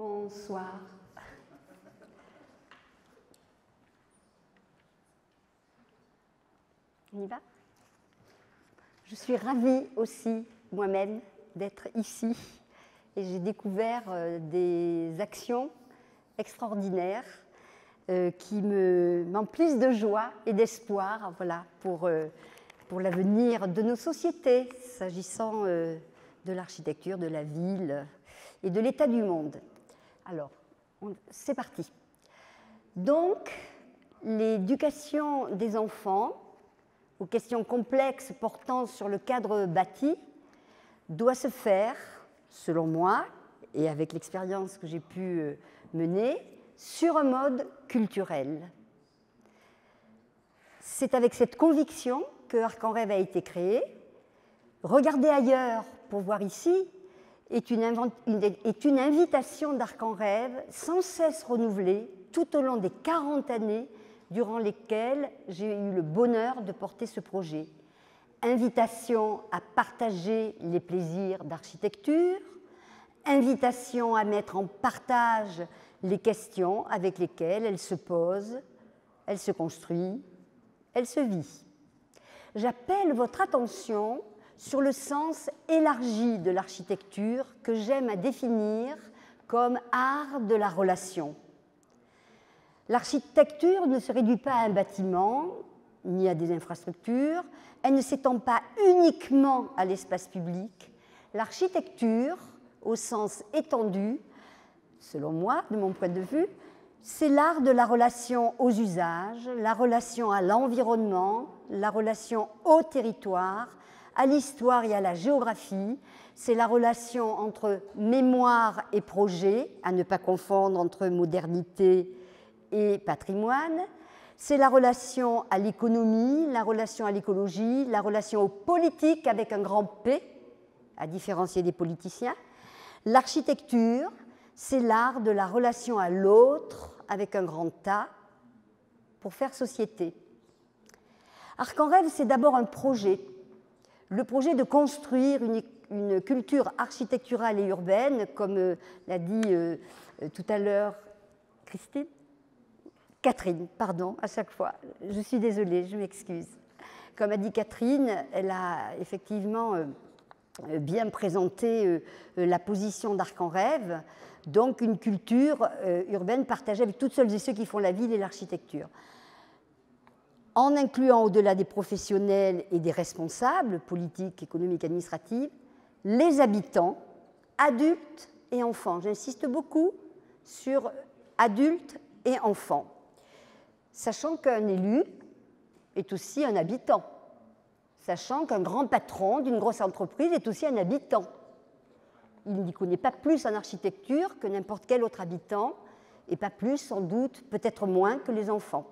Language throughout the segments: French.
Bonsoir. On y va? Je suis ravie aussi, moi-même, d'être ici. Et j'ai découvert des actions extraordinaires qui m'emplissent de joie et d'espoir, voilà, pour l'avenir de nos sociétés, s'agissant de l'architecture, de la ville et de l'état du monde. Alors, c'est parti. Donc, l'éducation des enfants aux questions complexes portant sur le cadre bâti doit se faire, selon moi, et avec l'expérience que j'ai pu mener, sur un mode culturel. C'est avec cette conviction que Arc en Rêve a été créé. Regarder ailleurs pour voir ici est une invitation d'Arc en Rêve sans cesse renouvelée tout au long des 40 années durant lesquelles j'ai eu le bonheur de porter ce projet. Invitation à partager les plaisirs d'architecture, invitation à mettre en partage les questions avec lesquelles elle se pose, elle se construit, elle se vit. J'appelle votre attention sur le sens élargi de l'architecture que j'aime à définir comme art de la relation. L'architecture ne se réduit pas à un bâtiment ni à des infrastructures, elle ne s'étend pas uniquement à l'espace public. L'architecture, au sens étendu, selon moi, de mon point de vue, c'est l'art de la relation aux usages, la relation à l'environnement, la relation au territoire, à l'histoire et à la géographie. C'est la relation entre mémoire et projet, à ne pas confondre entre modernité et patrimoine. C'est la relation à l'économie, la relation à l'écologie, la relation aux politiques avec un grand P, à différencier des politiciens. L'architecture, c'est l'art de la relation à l'autre avec un grand A pour faire société. Arc en Rêve, c'est d'abord un projet. Le projet de construire une culture architecturale et urbaine, comme l'a dit tout à l'heure Catherine, pardon, à chaque fois. Je suis désolée, je m'excuse. Comme a dit Catherine, elle a effectivement bien présenté la position d'Arc en Rêve, donc une culture urbaine partagée avec toutes celles et ceux qui font la ville et l'architecture. En incluant au-delà des professionnels et des responsables politiques, économiques, administratifs, les habitants, adultes et enfants. J'insiste beaucoup sur adultes et enfants, sachant qu'un élu est aussi un habitant, sachant qu'un grand patron d'une grosse entreprise est aussi un habitant. Il n'y connaît pas plus en architecture que n'importe quel autre habitant, et pas plus, sans doute, peut-être moins que les enfants.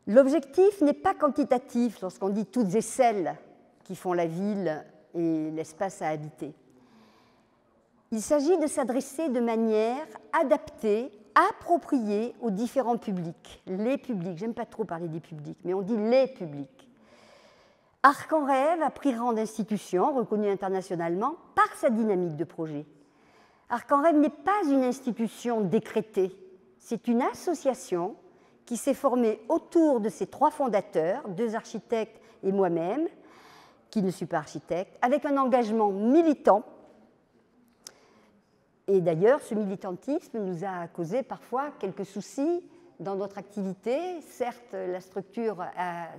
L'objectif n'est pas quantitatif lorsqu'on dit toutes et celles qui font la ville et l'espace à habiter. Il s'agit de s'adresser de manière adaptée, appropriée aux différents publics. Les publics, j'aime pas trop parler des publics, mais on dit les publics. Arc en Rêve a pris rang d'institution reconnue internationalement par sa dynamique de projet. Arc en Rêve n'est pas une institution décrétée, c'est une association qui s'est formée autour de ses trois fondateurs, deux architectes et moi-même, qui ne suis pas architecte, avec un engagement militant. Et d'ailleurs, ce militantisme nous a causé parfois quelques soucis dans notre activité. Certes, la structure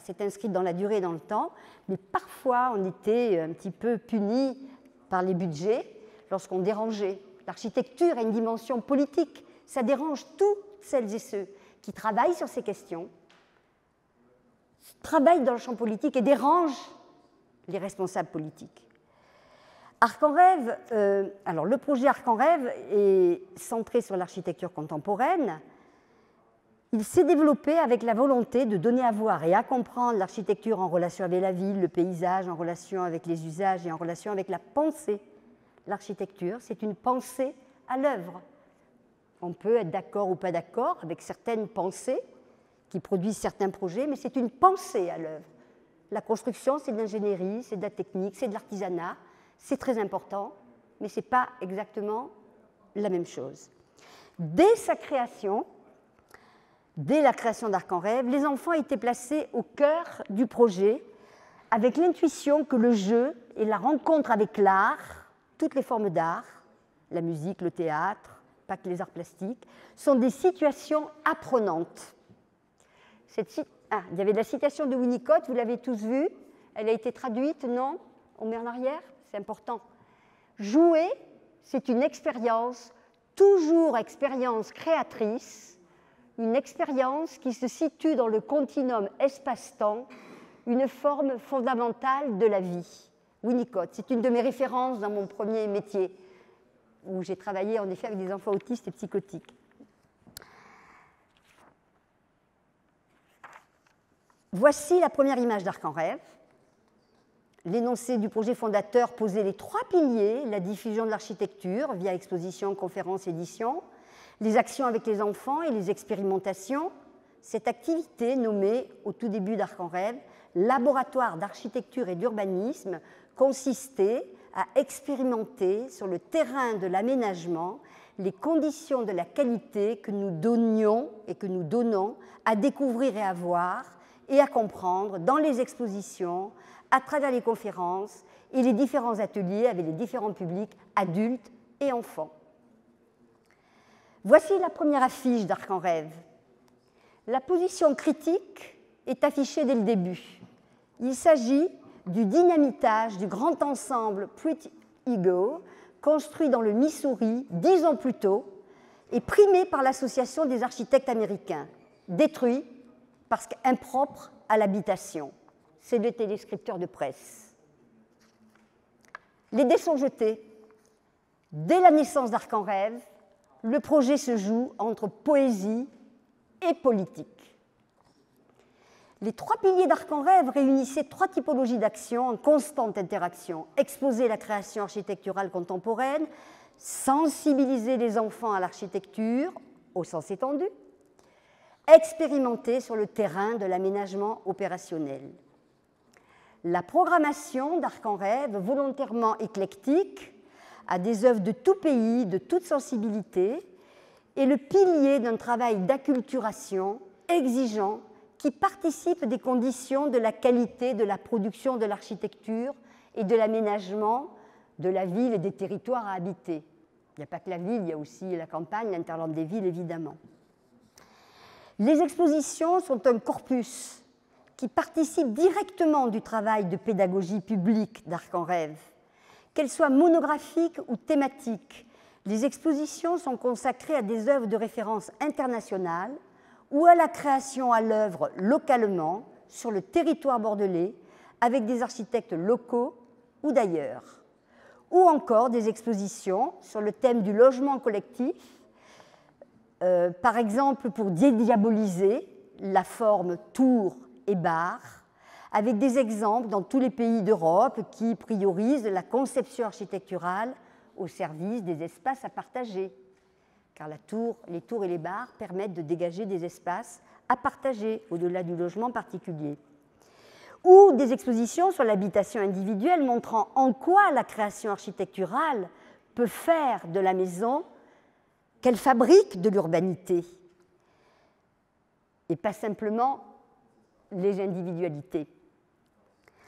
s'est inscrite dans la durée et dans le temps, mais parfois on était un petit peu punis par les budgets lorsqu'on dérangeait. L'architecture a une dimension politique, ça dérange toutes celles et ceux qui travaillent sur ces questions, travaillent dans le champ politique et dérangent les responsables politiques. Arc en Rêve, alors le projet Arc en Rêve est centré sur l'architecture contemporaine. Il s'est développé avec la volonté de donner à voir et à comprendre l'architecture en relation avec la ville, le paysage, en relation avec les usages et en relation avec la pensée. L'architecture, c'est une pensée à l'œuvre. On peut être d'accord ou pas d'accord avec certaines pensées qui produisent certains projets, mais c'est une pensée à l'œuvre. La construction, c'est de l'ingénierie, c'est de la technique, c'est de l'artisanat, c'est très important, mais ce n'est pas exactement la même chose. Dès sa création, dès la création d'Arc en Rêve, les enfants étaient placés au cœur du projet avec l'intuition que le jeu et la rencontre avec l'art, toutes les formes d'art, la musique, le théâtre, pas que les arts plastiques, sont des situations apprenantes. Il y avait la citation de Winnicott, vous l'avez tous vue, elle a été traduite, non? On met en arrière, c'est important. Jouer, c'est une expérience, toujours expérience créatrice, une expérience qui se situe dans le continuum espace-temps, une forme fondamentale de la vie. Winnicott, c'est une de mes références dans mon premier métier, où j'ai travaillé en effet avec des enfants autistes et psychotiques. Voici la première image d'Arc en Rêve. L'énoncé du projet fondateur posait les 3 piliers, la diffusion de l'architecture via exposition, conférence, édition, les actions avec les enfants et les expérimentations. Cette activité, nommée au tout début d'Arc en Rêve laboratoire d'architecture et d'urbanisme, consistait à expérimenter sur le terrain de l'aménagement les conditions de la qualité que nous donnions et que nous donnons à découvrir et à voir et à comprendre dans les expositions, à travers les conférences et les différents ateliers avec les différents publics, adultes et enfants. Voici la première affiche d'Arc en Rêve. La position critique est affichée dès le début. Il s'agit du dynamitage du grand ensemble Pretty Eagle, construit dans le Missouri 10 ans plus tôt et primé par l'Association des architectes américains, détruit parce qu'impropre à l'habitation. C'est le téléscripteur de presse. Les dés sont jetés. Dès la naissance d'Arc en Rêve, le projet se joue entre poésie et politique. Les 3 piliers d'Arc en Rêve réunissaient 3 typologies d'actions en constante interaction. Exposer la création architecturale contemporaine, sensibiliser les enfants à l'architecture, au sens étendu, expérimenter sur le terrain de l'aménagement opérationnel. La programmation d'Arc en Rêve, volontairement éclectique, à des œuvres de tout pays, de toute sensibilité, est le pilier d'un travail d'acculturation exigeant qui participe des conditions de la qualité de la production de l'architecture et de l'aménagement de la ville et des territoires à habiter. Il n'y a pas que la ville, il y a aussi la campagne, l'interland des villes, évidemment. Les expositions sont un corpus qui participe directement du travail de pédagogie publique d'Arc en Rêve. Qu'elles soient monographiques ou thématiques, les expositions sont consacrées à des œuvres de référence internationales ou à la création à l'œuvre localement sur le territoire bordelais avec des architectes locaux ou d'ailleurs, ou encore des expositions sur le thème du logement collectif, par exemple pour dédiaboliser la forme tour et bar, avec des exemples dans tous les pays d'Europe qui priorisent la conception architecturale au service des espaces à partager. Car les tours et les bars permettent de dégager des espaces à partager au-delà du logement particulier. Ou des expositions sur l'habitation individuelle montrant en quoi la création architecturale peut faire de la maison qu'elle fabrique de l'urbanité et pas simplement les individualités.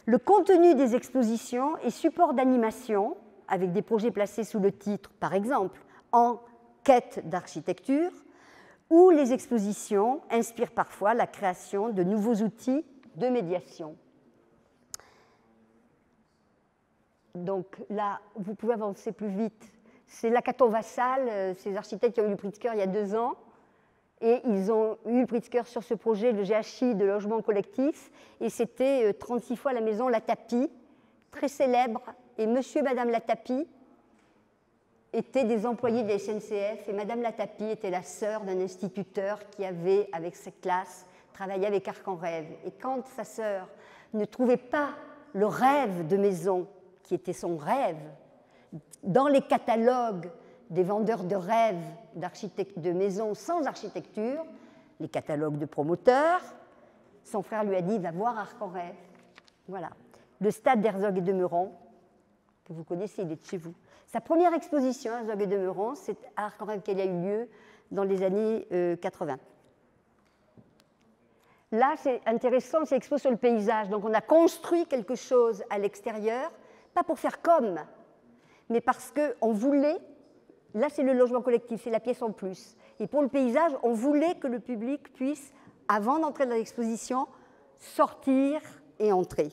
Le contenu des expositions est support d'animation avec des projets placés sous le titre, par exemple, en quête d'architecture, où les expositions inspirent parfois la création de nouveaux outils de médiation. Donc là, vous pouvez avancer plus vite. C'est la Caton Vassal, ces architectes qui ont eu le prix de cœur il y a 2 ans, et ils ont eu le prix de cœur sur ce projet, le GHI de logement collectif, et c'était 36 fois la maison Latapie, très célèbre, et monsieur et madame Latapie étaient des employés de la SNCF, et madame Latapie était la sœur d'un instituteur qui avait, avec ses classes, travaillé avec Arc en Rêve. Et quand sa sœur ne trouvait pas le rêve de maison, qui était son rêve, dans les catalogues des vendeurs de rêves de maisons sans architecture, les catalogues de promoteurs, son frère lui a dit « va voir Arc en Rêve ». Voilà. Le stade d'Herzog et de Meuron, que vous connaissez, il est de chez vous. Sa première exposition à Zog et de Meuron, c'est quand même qu'elle a eu lieu dans les années 80. Là, c'est intéressant, c'est expo sur le paysage. Donc on a construit quelque chose à l'extérieur, pas pour faire comme, mais parce qu'on voulait, là c'est le logement collectif, c'est la pièce en plus. Et pour le paysage, on voulait que le public puisse, avant d'entrer dans l'exposition, sortir et entrer.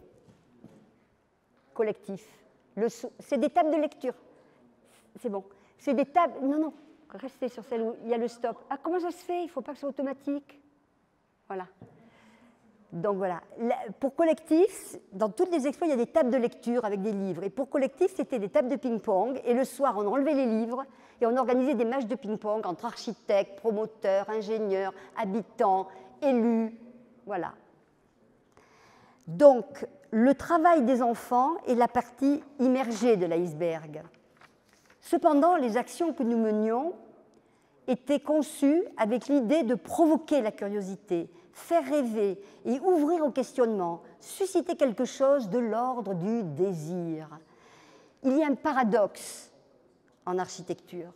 Collectif. C'est des tables de lecture. C'est bon. C'est des tables... Non, restez sur celle où il y a le stop. Ah, comment ça se fait? Il ne faut pas que ce soit automatique. Voilà. Donc voilà. Pour collectif, dans toutes les expos, il y a des tables de lecture avec des livres. Et pour collectif, c'était des tables de ping-pong. Et le soir, on enlevait les livres et on organisait des matchs de ping-pong entre architectes, promoteurs, ingénieurs, habitants, élus. Voilà. Donc, le travail des enfants est la partie immergée de l'iceberg. Cependant, les actions que nous menions étaient conçues avec l'idée de provoquer la curiosité, faire rêver et ouvrir au questionnement, susciter quelque chose de l'ordre du désir. Il y a un paradoxe en architecture.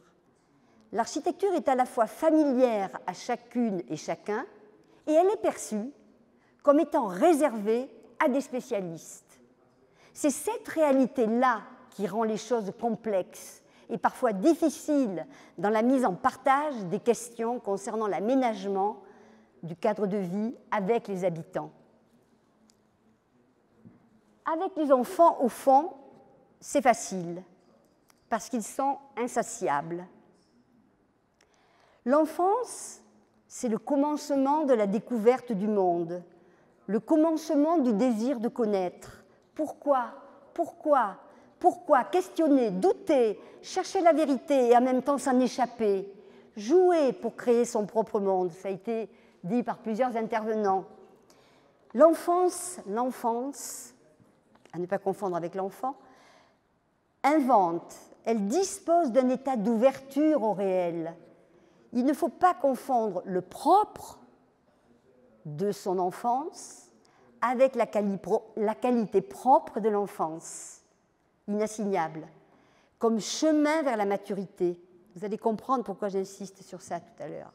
L'architecture est à la fois familière à chacune et chacun, et elle est perçue comme étant réservée à des spécialistes. C'est cette réalité-là qui rend les choses complexes et parfois difficiles dans la mise en partage des questions concernant l'aménagement du cadre de vie avec les habitants. Avec les enfants, au fond, c'est facile, parce qu'ils sont insatiables. L'enfance, c'est le commencement de la découverte du monde, le commencement du désir de connaître. Pourquoi? Questionner, douter, chercher la vérité et en même temps s'en échapper. Jouer pour créer son propre monde, ça a été dit par plusieurs intervenants. L'enfance, à ne pas confondre avec l'enfant, invente, elle dispose d'un état d'ouverture au réel. Il ne faut pas confondre le propre de son enfance avec la qualité propre de l'enfance, inassignable, comme chemin vers la maturité. Vous allez comprendre pourquoi j'insiste sur ça tout à l'heure.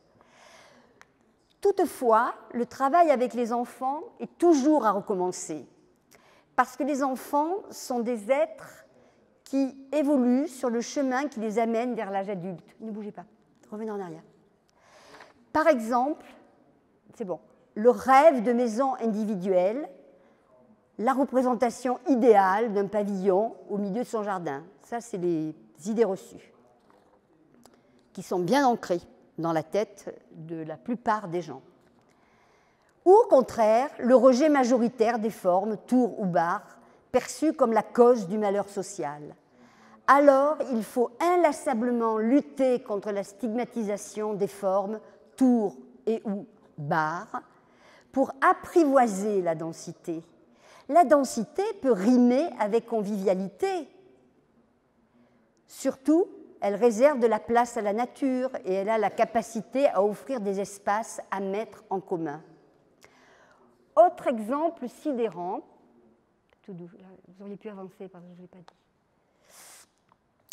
Toutefois, le travail avec les enfants est toujours à recommencer, parce que les enfants sont des êtres qui évoluent sur le chemin qui les amène vers l'âge adulte. Ne bougez pas, revenez en arrière. Par exemple, c'est bon, le rêve de maison individuelle, la représentation idéale d'un pavillon au milieu de son jardin. Ça, c'est les idées reçues qui sont bien ancrées dans la tête de la plupart des gens. Ou au contraire, le rejet majoritaire des formes, tours ou bars, perçues comme la cause du malheur social. Alors, il faut inlassablement lutter contre la stigmatisation des formes, tours et ou bars, pour apprivoiser la densité. La densité peut rimer avec convivialité. Surtout, elle réserve de la place à la nature et elle a la capacité à offrir des espaces à mettre en commun. Autre exemple sidérant, tout doux, vous auriez pu avancer, pardon, je ne l'ai pas dit.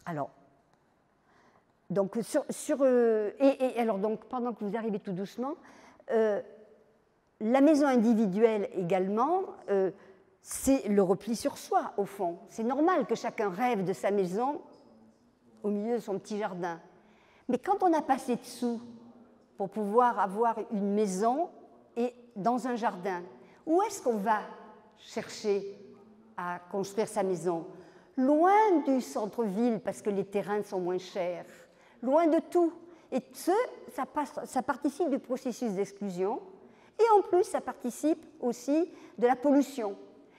Alors, donc, alors donc, pendant que vous arrivez tout doucement, la maison individuelle également, c'est le repli sur soi, au fond. C'est normal que chacun rêve de sa maison au milieu de son petit jardin. Mais quand on n'a pas assez de sous pour pouvoir avoir une maison et dans un jardin, où est-ce qu'on va chercher à construire sa maison? Loin du centre-ville, parce que les terrains sont moins chers, loin de tout. Et ça participe du processus d'exclusion, et en plus, ça participe aussi de la pollution.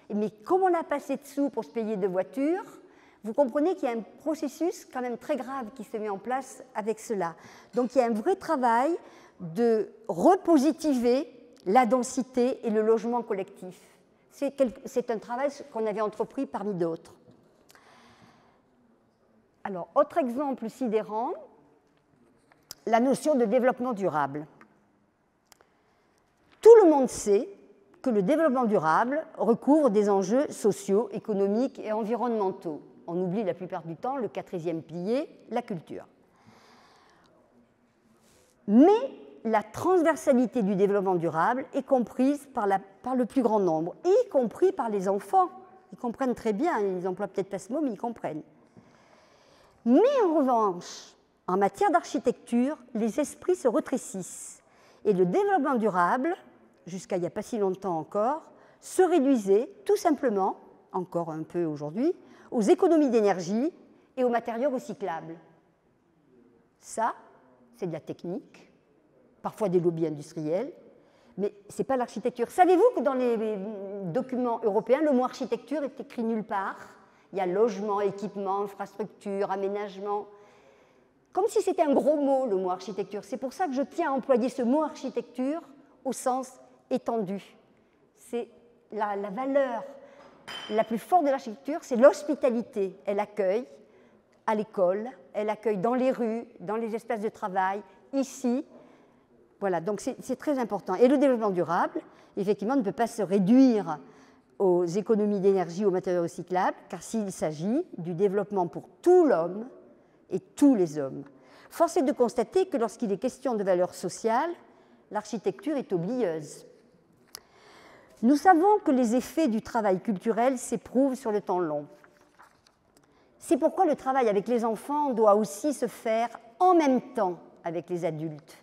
Mais comme on n'a pas assez de sous pour se payer de voitures, vous comprenez qu'il y a un processus quand même très grave qui se met en place avec cela. Donc il y a un vrai travail de repositiver la densité et le logement collectif. C'est un travail qu'on avait entrepris parmi d'autres. Alors, autre exemple sidérant, la notion de développement durable. Tout le monde sait que le développement durable recouvre des enjeux sociaux, économiques et environnementaux. On oublie la plupart du temps le quatrième pilier, la culture. Mais la transversalité du développement durable est comprise par le plus grand nombre, y compris par les enfants. Ils comprennent très bien, ils n'emploient peut-être pas ce mot, mais ils comprennent. Mais en revanche, en matière d'architecture, les esprits se rétrécissent. Et le développement durable, jusqu'à il n'y a pas si longtemps encore, se réduisait tout simplement, encore un peu aujourd'hui, aux économies d'énergie et aux matériaux recyclables. Ça, c'est de la technique, parfois des lobbies industriels, mais ce n'est pas l'architecture. Savez-vous que dans les documents européens, le mot architecture est écrit nulle part? Il y a logement, équipement, infrastructure, aménagement. Comme si c'était un gros mot, le mot architecture. C'est pour ça que je tiens à employer ce mot architecture au sens étendu. C'est la valeur la plus forte de l'architecture, c'est l'hospitalité. Elle accueille à l'école, elle accueille dans les rues, dans les espaces de travail, ici. Voilà, donc c'est très important. Et le développement durable, effectivement, ne peut pas se réduire aux économies d'énergie, aux matériaux recyclables, car s'il s'agit du développement pour tout l'homme et tous les hommes. Force est de constater que lorsqu'il est question de valeurs sociales, l'architecture est oublieuse. Nous savons que les effets du travail culturel s'éprouvent sur le temps long. C'est pourquoi le travail avec les enfants doit aussi se faire en même temps avec les adultes.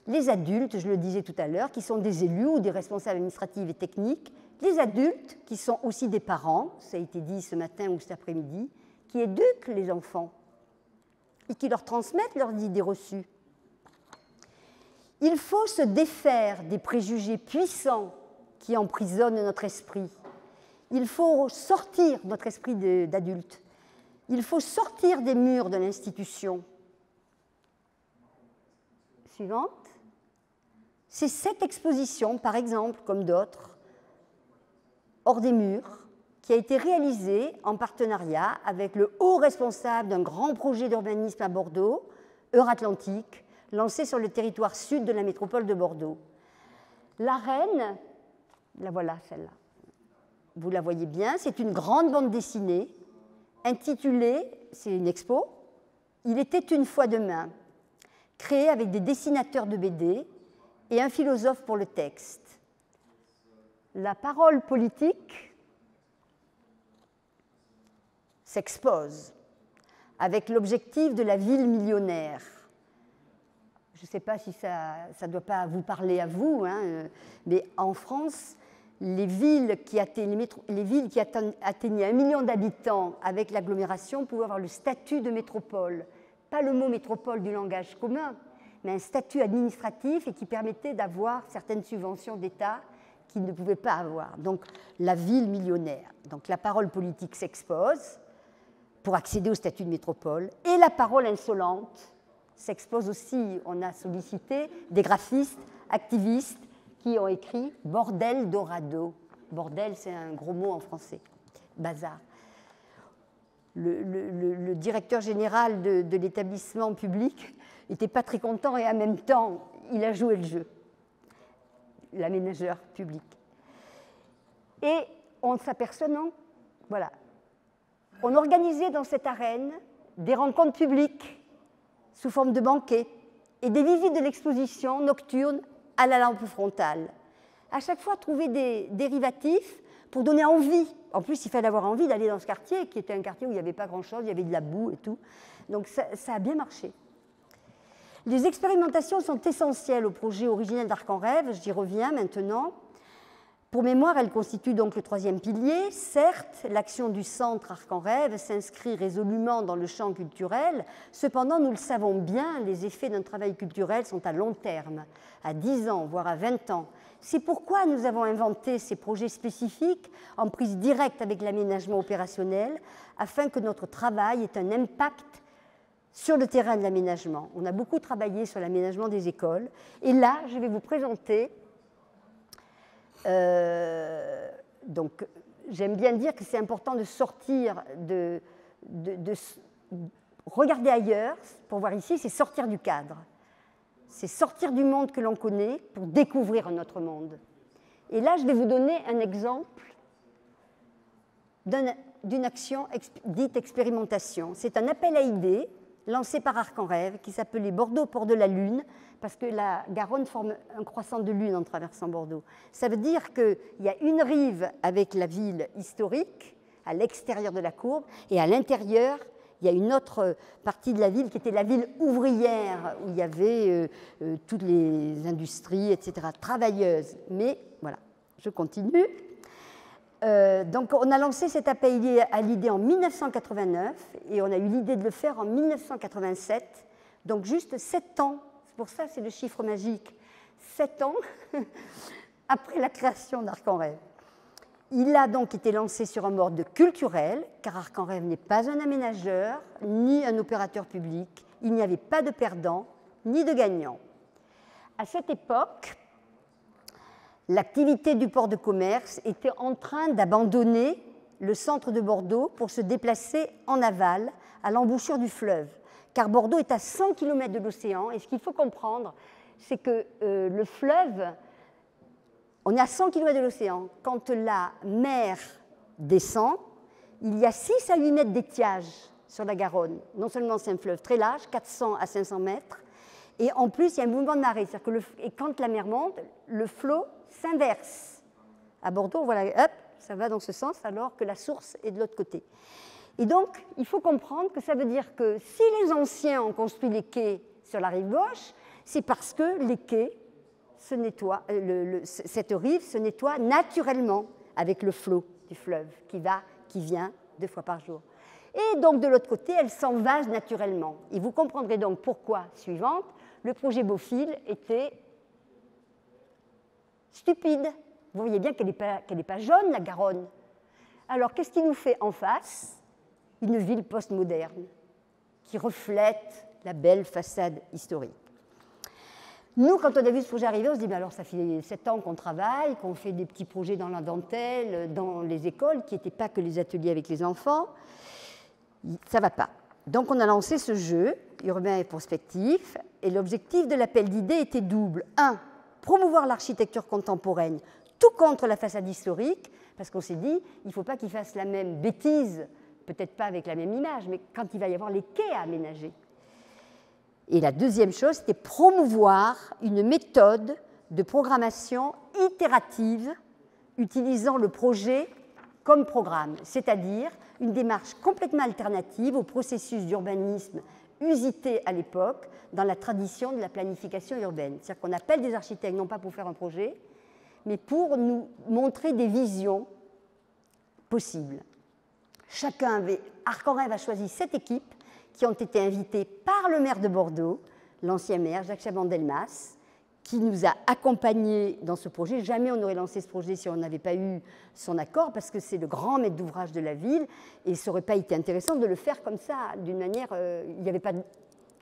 Les adultes, je le disais tout à l'heure, qui sont des élus ou des responsables administratifs et techniques, les adultes qui sont aussi des parents, ça a été dit ce matin ou cet après-midi, qui éduquent les enfants et qui leur transmettent leurs idées reçues. Il faut se défaire des préjugés puissants qui emprisonnent notre esprit. Il faut sortir notre esprit d'adulte. Il faut sortir des murs de l'institution. Suivante. C'est cette exposition, par exemple, comme d'autres, hors des murs, qui a été réalisée en partenariat avec le haut responsable d'un grand projet d'urbanisme à Bordeaux, Euratlantique, lancé sur le territoire sud de la métropole de Bordeaux. L'arène, la voilà celle-là, vous la voyez bien, c'est une grande bande dessinée intitulée, c'est une expo, Il était une fois demain, créée avec des dessinateurs de BD et un philosophe pour le texte. La parole politique s'expose avec l'objectif de la ville millionnaire. Je ne sais pas si ça ne doit pas vous parler à vous, hein, mais en France, les villes qui atteignaient 1 million d'habitants avec l'agglomération pouvaient avoir le statut de métropole. Pas le mot métropole du langage commun, mais un statut administratif et qui permettait d'avoir certaines subventions d'État qu'ils ne pouvaient pas avoir. Donc la ville millionnaire. Donc la parole politique s'expose pour accéder au statut de métropole et la parole insolente s'expose aussi. On a sollicité des graphistes, activistes qui ont écrit « Bordel Dorado ». Bordel, c'est un gros mot en français. Bazar. Le directeur général de l'établissement public n'était pas très content et en même temps, il a joué le jeu, l'aménageur public. Et on s'aperçoit, non, voilà, on organisait dans cette arène des rencontres publiques sous forme de banquets et des visites de l'exposition nocturne à la lampe frontale. À chaque fois, trouver des dérivatifs pour donner envie. En plus, il fallait avoir envie d'aller dans ce quartier, qui était un quartier où il n'y avait pas grand-chose, il y avait de la boue et tout. Donc ça a bien marché. Les expérimentations sont essentielles au projet originel d'Arc en Rêve, j'y reviens maintenant. Pour mémoire, elles constituent donc le 3e pilier. Certes, l'action du centre Arc en Rêve s'inscrit résolument dans le champ culturel. Cependant, nous le savons bien, les effets d'un travail culturel sont à long terme, à 10 ans, voire à 20 ans. C'est pourquoi nous avons inventé ces projets spécifiques en prise directe avec l'aménagement opérationnel, afin que notre travail ait un impact sur le terrain de l'aménagement. On a beaucoup travaillé sur l'aménagement des écoles. Et là, je vais vous présenter... donc, j'aime bien dire que c'est important de sortir, de regarder ailleurs. Pour voir ici, c'est sortir du cadre. C'est sortir du monde que l'on connaît pour découvrir un autre monde. Et là, je vais vous donner un exemple d'une action dite expérimentation. C'est un appel à idées lancé par Arc en Rêve qui s'appelait Bordeaux, port de la Lune, parce que la Garonne forme un croissant de lune en traversant Bordeaux. Ça veut dire qu'il y a une rive avec la ville historique, à l'extérieur de la courbe, et à l'intérieur, il y a une autre partie de la ville qui était la ville ouvrière, où il y avait toutes les industries, etc., travailleuses. Mais voilà, je continue. Donc on a lancé cet appel à l'idée en 1989 et on a eu l'idée de le faire en 1987, donc juste 7 ans, c'est pour ça que c'est le chiffre magique, 7 ans après la création d'Arc en Rêve. Il a donc été lancé sur un mode culturel, car Arc en Rêve n'est pas un aménageur ni un opérateur public, il n'y avait pas de perdants ni de gagnants. À cette époque, l'activité du port de commerce était en train d'abandonner le centre de Bordeaux pour se déplacer en aval, à l'embouchure du fleuve. Car Bordeaux est à 100 km de l'océan, et ce qu'il faut comprendre, c'est que le fleuve, on est à 100 km de l'océan. Quand la mer descend, il y a 6 à 8 mètres d'étiage sur la Garonne. Non seulement c'est un fleuve très large, 400 à 500 mètres, et en plus il y a un mouvement de marée. C'est-à-dire que et quand la mer monte, le flot s'inverse. À Bordeaux, voilà, hop, ça va dans ce sens, alors que la source est de l'autre côté. Et donc, il faut comprendre que ça veut dire que si les anciens ont construit les quais sur la rive gauche, c'est parce que les quais se nettoient, cette rive se nettoie naturellement avec le flot du fleuve qui vient 2 fois par jour. Et donc, de l'autre côté, elle s'envase naturellement. Et vous comprendrez donc pourquoi, suivante, le projet Beaufil était stupide. Vous voyez bien qu'elle n'est pas jaune, la Garonne. Alors, qu'est-ce qui nous fait en face? Une ville postmoderne qui reflète la belle façade historique. Nous, quand on a vu ce projet arriver, on se dit, alors ça fait 7 ans qu'on travaille, qu'on fait des petits projets dans la dentelle, dans les écoles, qui n'étaient pas que les ateliers avec les enfants. Ça ne va pas. Donc on a lancé ce jeu, urbain et prospectif, et l'objectif de l'appel d'idées était double. 1, promouvoir l'architecture contemporaine, tout contre la façade historique, parce qu'on s'est dit, il ne faut pas qu'ils fassent la même bêtise, peut-être pas avec la même image, mais quand il va y avoir les quais à aménager. Et la deuxième chose, c'était promouvoir une méthode de programmation itérative utilisant le projet comme programme, c'est-à-dire une démarche complètement alternative au processus d'urbanisme usité à l'époque dans la tradition de la planification urbaine. C'est-à-dire qu'on appelle des architectes non pas pour faire un projet, mais pour nous montrer des visions possibles. Arc en Rêve a choisi 7 équipes qui ont été invitées par le maire de Bordeaux, l'ancien maire Jacques Chaban-Delmas, qui nous a accompagnés dans ce projet. Jamais on n'aurait lancé ce projet si on n'avait pas eu son accord, parce que c'est le grand maître d'ouvrage de la ville, et ça n'aurait pas été intéressant de le faire comme ça, d'une manière...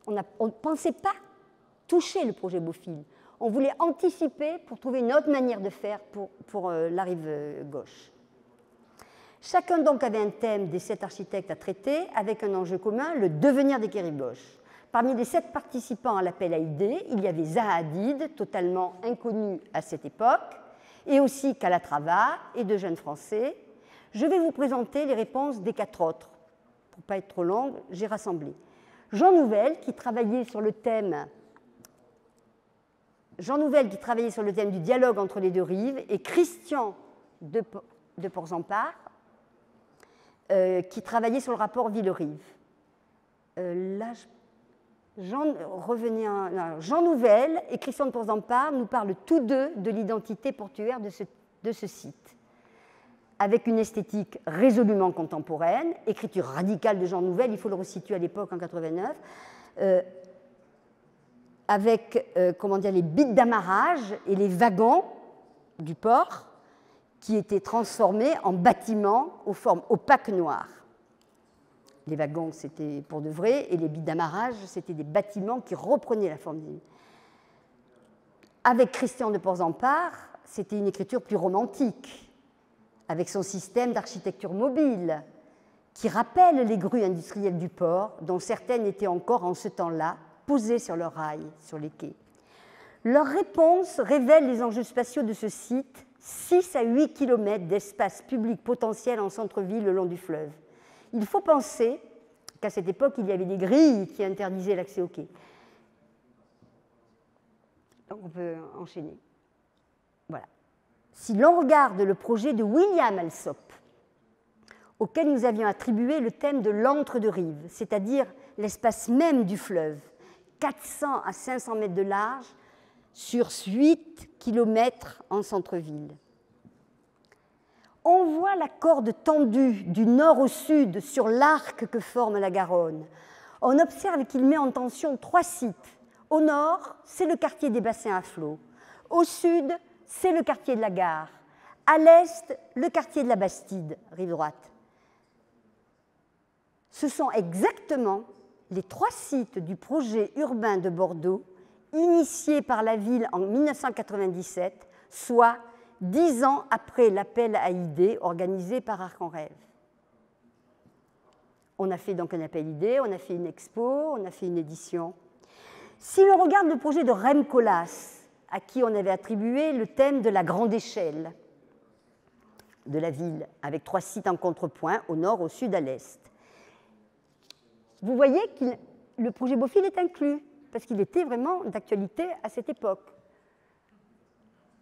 on ne pensait pas toucher le projet Beaufil. On voulait anticiper pour trouver une autre manière de faire pour la rive gauche. Chacun donc avait un thème des 7 architectes à traiter, avec un enjeu commun, le devenir des quais rive gauche. Parmi les 7 participants à l'appel à idées, il y avait Zaha Hadid, totalement inconnu à cette époque, et aussi Calatrava et 2 jeunes Français. Je vais vous présenter les réponses des 4 autres. Pour ne pas être trop longue, j'ai rassemblé. Jean Nouvel, qui travaillait sur le thème du dialogue entre les 2 rives, et Christian de Porzampar, qui travaillait sur le rapport ville-rive. Jean Nouvel et Christian de Porzampar nous parlent tous deux de l'identité portuaire de ce site, avec une esthétique résolument contemporaine, écriture radicale de Jean Nouvel, il faut le resituer à l'époque en 89, avec les bites d'amarrage et les wagons du port qui étaient transformés en bâtiments aux formes opaques noires. Les wagons, c'était pour de vrai, et les bites d'amarrage, c'était des bâtiments qui reprenaient la forme d'une. Avec Christian de Porzampar, c'était une écriture plus romantique, avec son système d'architecture mobile, qui rappelle les grues industrielles du port, dont certaines étaient encore en ce temps-là posées sur leurs rails, sur les quais. Leurs réponses révèlent les enjeux spatiaux de ce site 6 à 8 km d'espace public potentiel en centre-ville le long du fleuve. Il faut penser qu'à cette époque, il y avait des grilles qui interdisaient l'accès au quai. Donc on peut enchaîner. Voilà. Si l'on regarde le projet de William Alsop, auquel nous avions attribué le thème de l'antre de rive, c'est-à-dire l'espace même du fleuve, 400 à 500 mètres de large, sur 8 km en centre-ville. On voit la corde tendue du nord au sud sur l'arc que forme la Garonne. On observe qu'il met en tension 3 sites. Au nord, c'est le quartier des bassins à flot. Au sud, c'est le quartier de la gare. À l'est, le quartier de la Bastide, rive droite. Ce sont exactement les 3 sites du projet urbain de Bordeaux, initié par la ville en 1997, soit 10 ans après l'appel à idées organisé par Arc en Rêve. On a fait donc un appel idées, on a fait une expo, on a fait une édition. Si l'on regarde le projet de Rem Koolhaas, à qui on avait attribué le thème de la grande échelle de la ville, avec 3 sites en contrepoint, au nord, au sud, à l'est. Vous voyez que le projet Beaufil est inclus, parce qu'il était vraiment d'actualité à cette époque.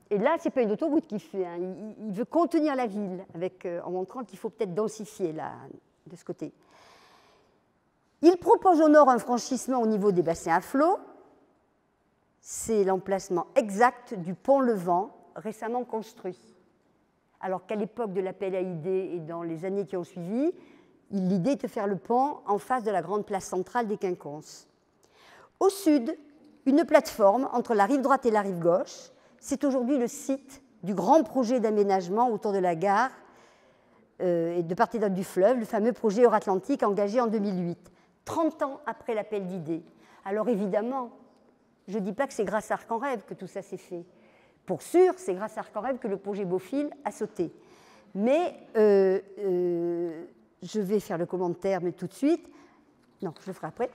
Et là, ce n'est pas une autoroute qu'il fait, hein. Il veut contenir la ville, en montrant qu'il faut peut-être densifier là, de ce côté. Il propose au nord un franchissement au niveau des bassins à flot. C'est l'emplacement exact du pont Levant, récemment construit. Alors qu'à l'époque de l'appel à idées et dans les années qui ont suivi, l'idée est de faire le pont en face de la grande place centrale des Quinconces. Au sud, une plateforme entre la rive droite et la rive gauche. C'est aujourd'hui le site du grand projet d'aménagement autour de la gare et de part et d'autre du fleuve, le fameux projet Euratlantique engagé en 2008, 30 ans après l'appel d'idées. Alors évidemment, je ne dis pas que c'est grâce à Arc en Rêve que tout ça s'est fait. Pour sûr, c'est grâce à Arc en Rêve que le projet Beaufil a sauté. Mais je vais faire le commentaire, mais tout de suite. Non, je le ferai après.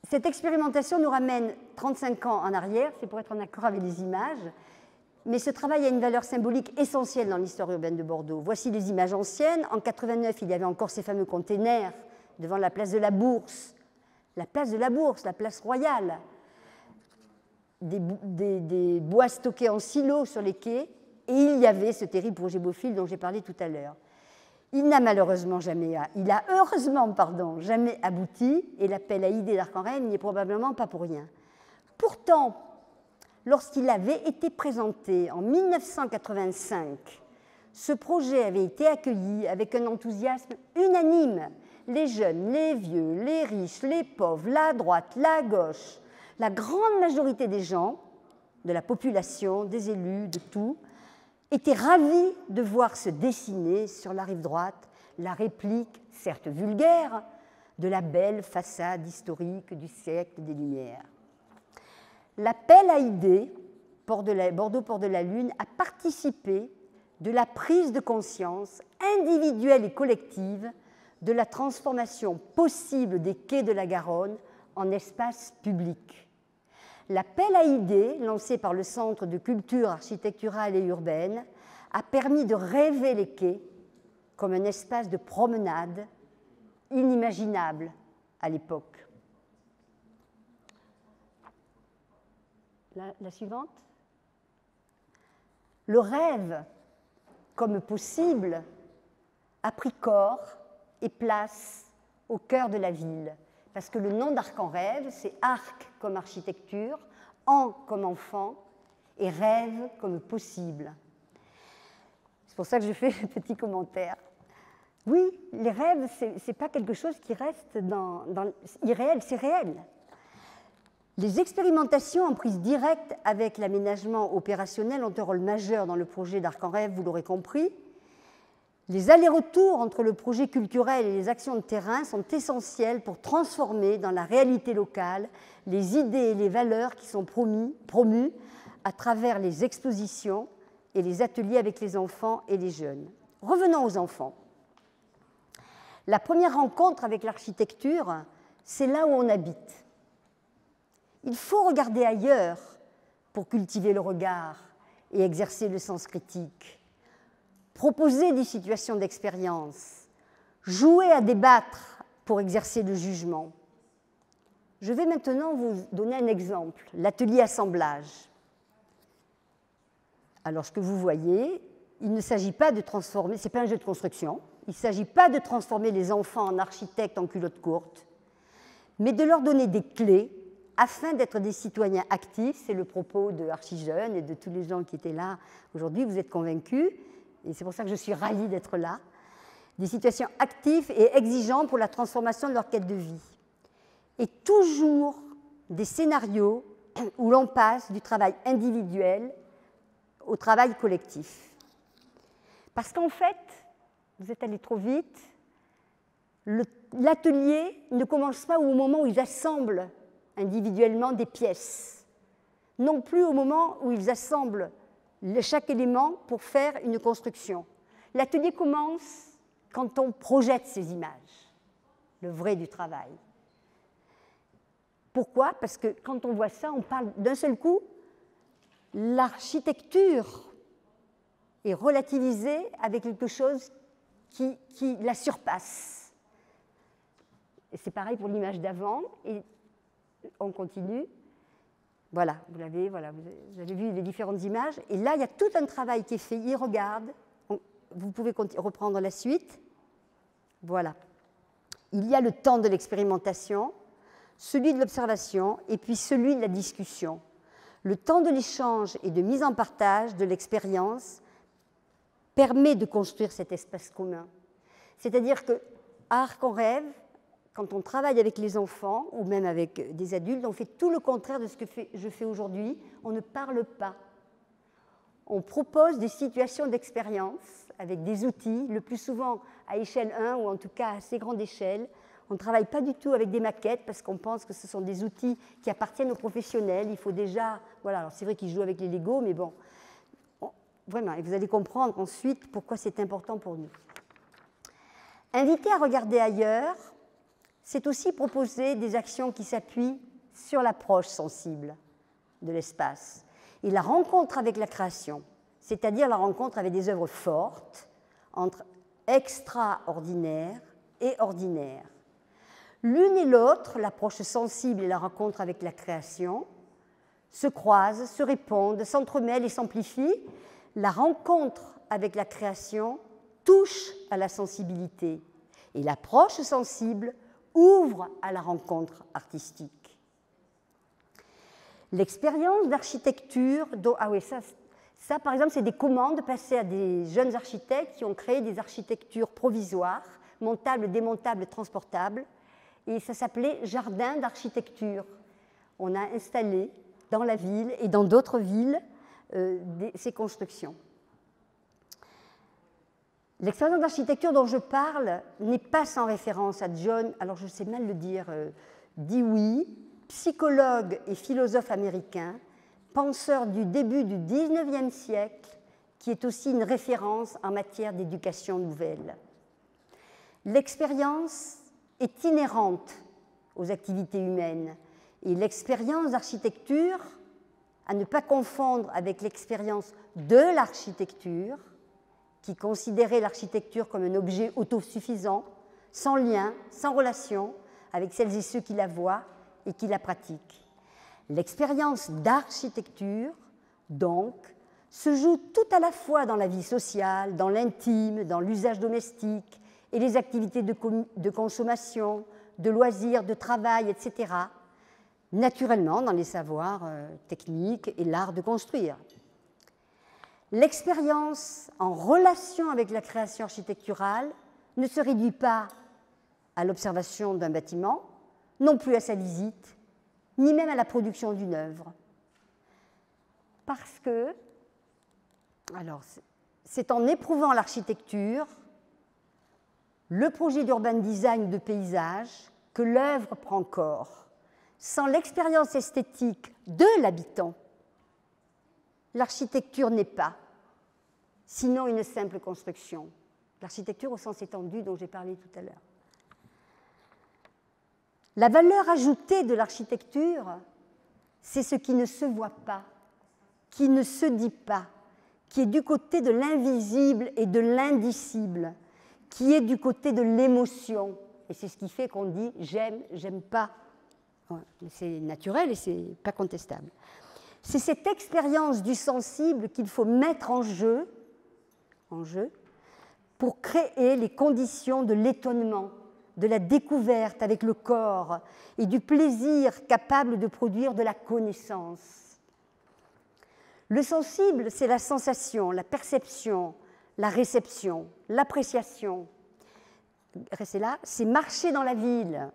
Cette expérimentation nous ramène 35 ans en arrière, c'est pour être en accord avec les images, mais ce travail a une valeur symbolique essentielle dans l'histoire urbaine de Bordeaux. Voici les images anciennes. En 89, il y avait encore ces fameux containers devant la place de la Bourse. La place de la Bourse, la place royale. Des bois stockés en silos sur les quais, et il y avait ce terrible projet Beaufil dont j'ai parlé tout à l'heure. Il n'a malheureusement jamais abouti, et l'appel à idées d'Arc en Rêve n'y est probablement pas pour rien. Pourtant, lorsqu'il avait été présenté en 1985, ce projet avait été accueilli avec un enthousiasme unanime. Les jeunes, les vieux, les riches, les pauvres, la droite, la gauche, la grande majorité des gens, de la population, des élus, de tout, étaient ravis de voir se dessiner sur la rive droite la réplique, certes vulgaire, de la belle façade historique du siècle des Lumières. L'appel à idées, Bordeaux-Port de la Lune, a participé de la prise de conscience individuelle et collective de la transformation possible des quais de la Garonne en espace public. L'appel à idées, lancé par le Centre de culture architecturale et urbaine, a permis de rêver les quais comme un espace de promenade inimaginable à l'époque. La suivante. Le rêve comme possible a pris corps et place au cœur de la ville. Parce que le nom d'Arc en Rêve, c'est arc comme architecture, en comme enfant, et rêve comme possible. C'est pour ça que je fais le petit commentaire. Oui, les rêves, ce n'est pas quelque chose qui reste irréel, c'est réel. Les expérimentations en prise directe avec l'aménagement opérationnel ont un rôle majeur dans le projet d'Arc en Rêve, vous l'aurez compris. Les allers-retours entre le projet culturel et les actions de terrain sont essentiels pour transformer dans la réalité locale les idées et les valeurs qui sont promues à travers les expositions et les ateliers avec les enfants et les jeunes. Revenons aux enfants. La première rencontre avec l'architecture, c'est là où on habite. Il faut regarder ailleurs pour cultiver le regard et exercer le sens critique, proposer des situations d'expérience, jouer à débattre pour exercer le jugement. Je vais maintenant vous donner un exemple, l'atelier assemblage. Alors, ce que vous voyez, il ne s'agit pas de transformer, ce n'est pas un jeu de construction, il ne s'agit pas de transformer les enfants en architectes en culotte courte, mais de leur donner des clés afin d'être des citoyens actifs. C'est le propos de Archijeunes et de tous les gens qui étaient là aujourd'hui, vous êtes convaincus, et c'est pour ça que je suis ravie d'être là, des situations actives et exigeantes pour la transformation de leur quête de vie. Et toujours des scénarios où l'on passe du travail individuel au travail collectif. Parce qu'en fait, vous êtes allé trop vite, l'atelier ne commence pas au moment où ils assemblent individuellement des pièces, non plus au moment où ils assemblent chaque élément pour faire une construction. L'atelier commence quand on projette ces images, le vrai du travail. Pourquoi? Parce que quand on voit ça, on parle d'un seul coup, l'architecture est relativisée avec quelque chose qui la surpasse. Et c'est pareil pour l'image d'avant, et on continue. Voilà, vous avez vu les différentes images, et là, il y a tout un travail qui est fait. Il regarde, vous pouvez reprendre la suite. Voilà. Il y a le temps de l'expérimentation, celui de l'observation, et puis celui de la discussion. Le temps de l'échange et de mise en partage de l'expérience permet de construire cet espace commun. C'est-à-dire qu'à Arc en rêve, quand on travaille avec les enfants, ou même avec des adultes, on fait tout le contraire de ce que je fais aujourd'hui. On ne parle pas. On propose des situations d'expérience avec des outils, le plus souvent à échelle 1, ou en tout cas à assez grande échelle. On ne travaille pas du tout avec des maquettes parce qu'on pense que ce sont des outils qui appartiennent aux professionnels. Il faut déjà... Voilà, alors c'est vrai qu'ils jouent avec les Lego, mais bon, vraiment, et vous allez comprendre ensuite pourquoi c'est important pour nous. Inviter à regarder ailleurs, c'est aussi proposer des actions qui s'appuient sur l'approche sensible de l'espace et la rencontre avec la création, c'est-à-dire la rencontre avec des œuvres fortes entre extraordinaire et ordinaire. L'une et l'autre, l'approche sensible et la rencontre avec la création, se croisent, se répondent, s'entremêlent et s'amplifient. La rencontre avec la création touche à la sensibilité et l'approche sensible ouvre à la rencontre artistique. L'expérience d'architecture, ça par exemple, c'est des commandes passées à des jeunes architectes qui ont créé des architectures provisoires, montables, démontables, transportables, et ça s'appelait jardin d'architecture. On a installé dans la ville et dans d'autres villes ces constructions. L'expérience d'architecture dont je parle n'est pas sans référence à John, alors je sais mal le dire, Dewey, psychologue et philosophe américain, penseur du début du XIXe siècle, qui est aussi une référence en matière d'éducation nouvelle. L'expérience est inhérente aux activités humaines et l'expérience d'architecture, à ne pas confondre avec l'expérience de l'architecture, qui considérait l'architecture comme un objet autosuffisant, sans lien, sans relation avec celles et ceux qui la voient et qui la pratiquent. L'expérience d'architecture, donc, se joue tout à la fois dans la vie sociale, dans l'intime, dans l'usage domestique et les activités de consommation, de loisirs, de travail, etc., naturellement dans les savoirs techniques et l'art de construire. L'expérience en relation avec la création architecturale ne se réduit pas à l'observation d'un bâtiment, non plus à sa visite, ni même à la production d'une œuvre. Parce que, alors, c'est en éprouvant l'architecture, le projet d'urban design de paysage, que l'œuvre prend corps. Sans l'expérience esthétique de l'habitant, l'architecture n'est pas, sinon une simple construction. L'architecture au sens étendu dont j'ai parlé tout à l'heure. La valeur ajoutée de l'architecture, c'est ce qui ne se voit pas qui ne se dit pas, qui est du côté de l'invisible et de l'indicible, qui est du côté de l'émotion. Et c'est ce qui fait qu'on dit j'aime, j'aime pas. Ouais, c'est naturel et c'est pas contestable. C'est cette expérience du sensible qu'il faut mettre en jeu pour créer les conditions de l'étonnement, de la découverte avec le corps et du plaisir capable de produire de la connaissance. Le sensible, c'est la sensation, la perception, la réception, l'appréciation. Restez là, c'est marcher dans la ville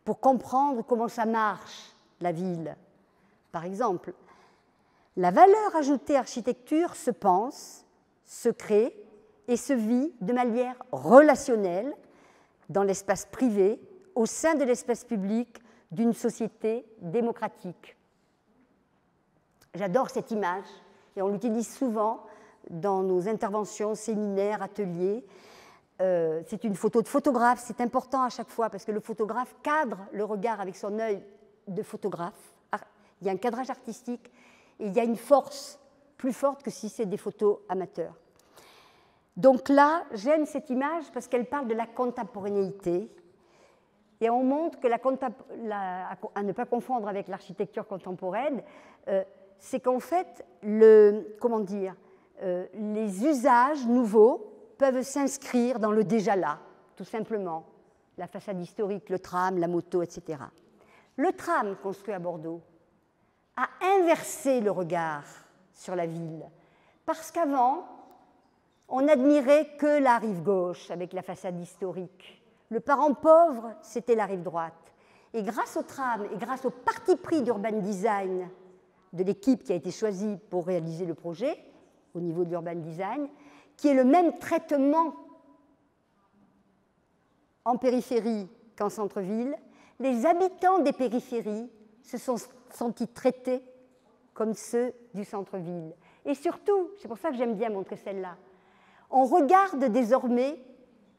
pour comprendre comment ça marche, la ville. Par exemple, la valeur ajoutée architecture se pense, se crée et se vit de manière relationnelle dans l'espace privé, au sein de l'espace public d'une société démocratique. J'adore cette image et on l'utilise souvent dans nos interventions, séminaires, ateliers. C'est une photo de photographe, c'est important à chaque fois parce que le photographe cadre le regard avec son œil de photographe. Il y a un cadrage artistique et il y a une force plus forte que si c'est des photos amateurs. Donc là, j'aime cette image parce qu'elle parle de la contemporanéité et on montre que à ne pas confondre avec l'architecture contemporaine, c'est qu'en fait, les usages nouveaux peuvent s'inscrire dans le déjà là, tout simplement. La façade historique, le tram, la moto, etc. Le tram construit à Bordeaux a inversé le regard sur la ville, parce qu'avant, on n'admirait que la rive gauche avec la façade historique. Le parent pauvre, c'était la rive droite. Et grâce au tram et grâce au parti pris d'urban design de l'équipe qui a été choisie pour réaliser le projet, au niveau de l'urban design, qui est le même traitement en périphérie qu'en centre-ville, les habitants des périphéries se sont sentis traités comme ceux du centre-ville. Et surtout, c'est pour ça que j'aime bien montrer celle-là, on regarde désormais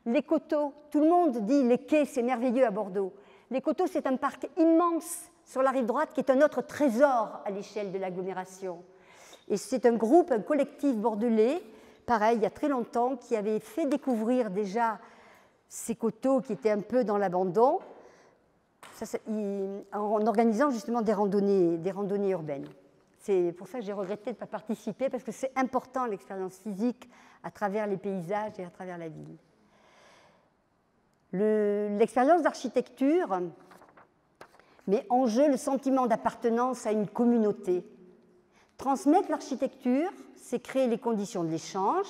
les coteaux. Tout le monde dit les quais, c'est merveilleux à Bordeaux. Les coteaux, c'est un parc immense sur la rive droite qui est un autre trésor à l'échelle de l'agglomération. Et c'est un groupe, un collectif bordelais, pareil, il y a très longtemps, qui avait fait découvrir déjà ces coteaux qui étaient un peu dans l'abandon, en organisant justement des randonnées urbaines. C'est pour ça que j'ai regretté de ne pas participer, parce que c'est important l'expérience physique à travers les paysages et à travers la ville. L'expérience d'architecture met en jeu le sentiment d'appartenance à une communauté. Transmettre l'architecture, c'est créer les conditions de l'échange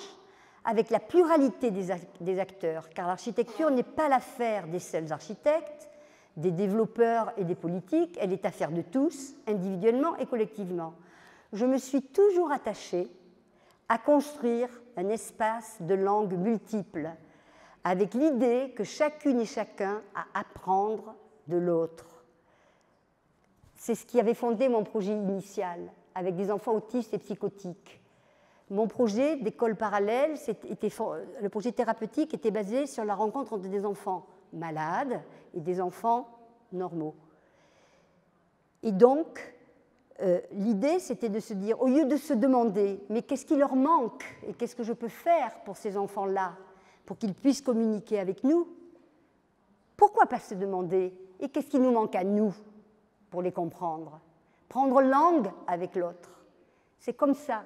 avec la pluralité des acteurs, car l'architecture n'est pas l'affaire des seuls architectes, des développeurs et des politiques, elle est affaire de tous, individuellement et collectivement. Je me suis toujours attachée à construire un espace de langues multiples, avec l'idée que chacune et chacun a à apprendre de l'autre. C'est ce qui avait fondé mon projet initial, avec des enfants autistes et psychotiques. Mon projet d'école parallèle, le projet thérapeutique était basé sur la rencontre entre des enfants malades et des enfants normaux. Et donc, l'idée, c'était de se dire, au lieu de se demander, mais qu'est-ce qui leur manque et qu'est-ce que je peux faire pour ces enfants-là, pour qu'ils puissent communiquer avec nous, pourquoi pas se demander, et qu'est-ce qui nous manque à nous pour les comprendre? Prendre langue avec l'autre. C'est comme ça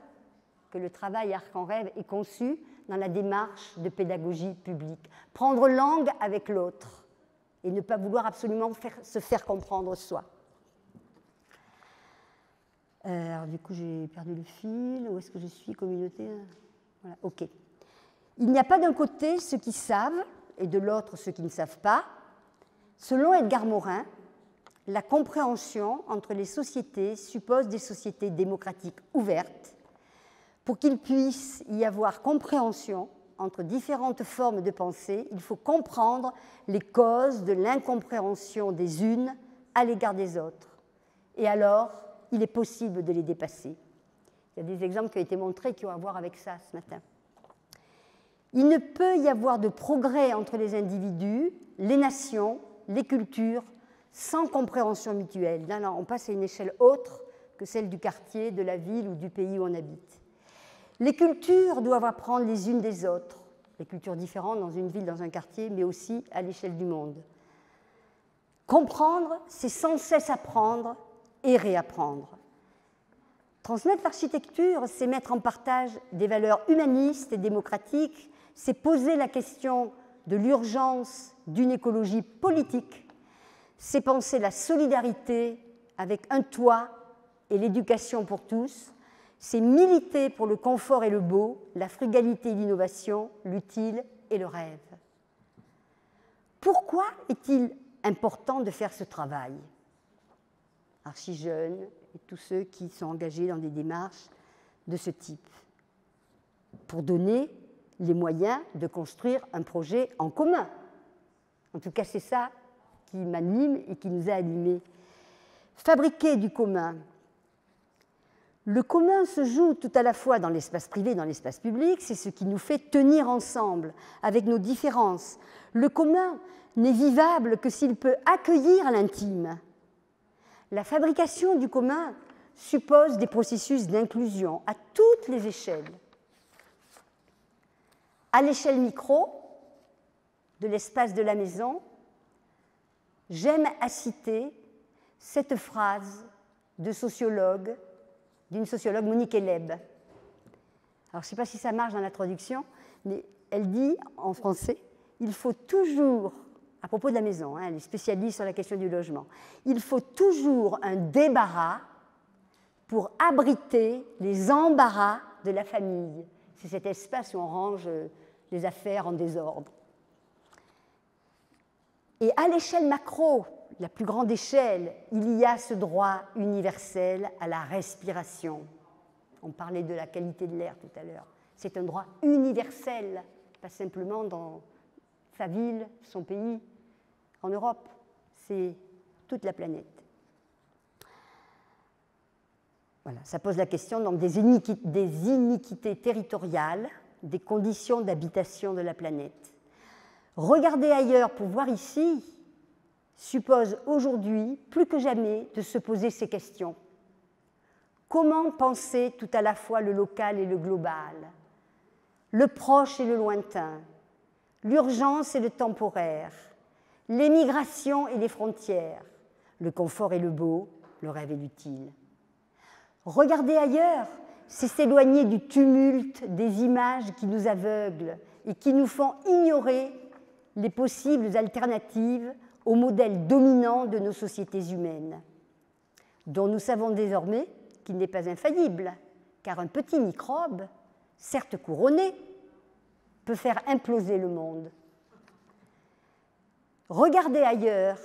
que le travail Arc en Rêve est conçu dans la démarche de pédagogie publique. Prendre langue avec l'autre et ne pas vouloir absolument se faire comprendre soi. Alors, du coup, j'ai perdu le fil. Où est-ce que je suis, communauté? Voilà, ok. Il n'y a pas d'un côté ceux qui savent et de l'autre ceux qui ne savent pas. Selon Edgar Morin, la compréhension entre les sociétés suppose des sociétés démocratiques ouvertes. Pour qu'il puisse y avoir compréhension entre différentes formes de pensée, il faut comprendre les causes de l'incompréhension des unes à l'égard des autres. Et alors, il est possible de les dépasser. Il y a des exemples qui ont été montrés qui ont à voir avec ça ce matin. Il ne peut y avoir de progrès entre les individus, les nations, les cultures, sans compréhension mutuelle. Là, on passe à une échelle autre que celles du quartier, de la ville ou du pays où on habite. Les cultures doivent apprendre les unes des autres, les cultures différentes dans une ville, dans un quartier, mais aussi à l'échelle du monde. Comprendre, c'est sans cesse apprendre et réapprendre. Transmettre l'architecture, c'est mettre en partage des valeurs humanistes et démocratiques, c'est poser la question de l'urgence d'une écologie politique, c'est penser la solidarité avec un toit et l'éducation pour tous, c'est militer pour le confort et le beau, la frugalité et l'innovation, l'utile et le rêve. Pourquoi est-il important de faire ce travail? Archijeunes et tous ceux qui sont engagés dans des démarches de ce type, pour donner les moyens de construire un projet en commun. En tout cas, c'est ça qui m'anime et qui nous a animés. Fabriquer du commun. Le commun se joue tout à la fois dans l'espace privé et dans l'espace public, c'est ce qui nous fait tenir ensemble avec nos différences. Le commun n'est vivable que s'il peut accueillir l'intime. La fabrication du commun suppose des processus d'inclusion à toutes les échelles. À l'échelle micro de l'espace de la maison, j'aime à citer cette phrase d'une sociologue, Monique Eleb. Alors, je ne sais pas si ça marche dans la traduction, mais elle dit en français, il faut toujours, à propos de la maison, elle est spécialiste sur la question du logement, il faut toujours un débarras pour abriter les embarras de la famille. C'est cet espace où on range les affaires en désordre. Et à l'échelle macro, la plus grande échelle, il y a ce droit universel à la respiration. On parlait de la qualité de l'air tout à l'heure. C'est un droit universel, pas simplement dans sa ville, son pays, en Europe. C'est toute la planète. Voilà, ça pose la question donc, des iniquités territoriales, des conditions d'habitation de la planète. Regarder ailleurs pour voir ici suppose aujourd'hui, plus que jamais, de se poser ces questions. Comment penser tout à la fois le local et le global, le proche et le lointain, l'urgence et le temporaire, les migrations et les frontières, le confort et le beau, le rêve et l'utile. Regarder ailleurs, c'est s'éloigner du tumulte des images qui nous aveuglent et qui nous font ignorer les possibles alternatives au modèle dominant de nos sociétés humaines, dont nous savons désormais qu'il n'est pas infaillible, car un petit microbe, certes couronné, peut faire imploser le monde. Regarder ailleurs,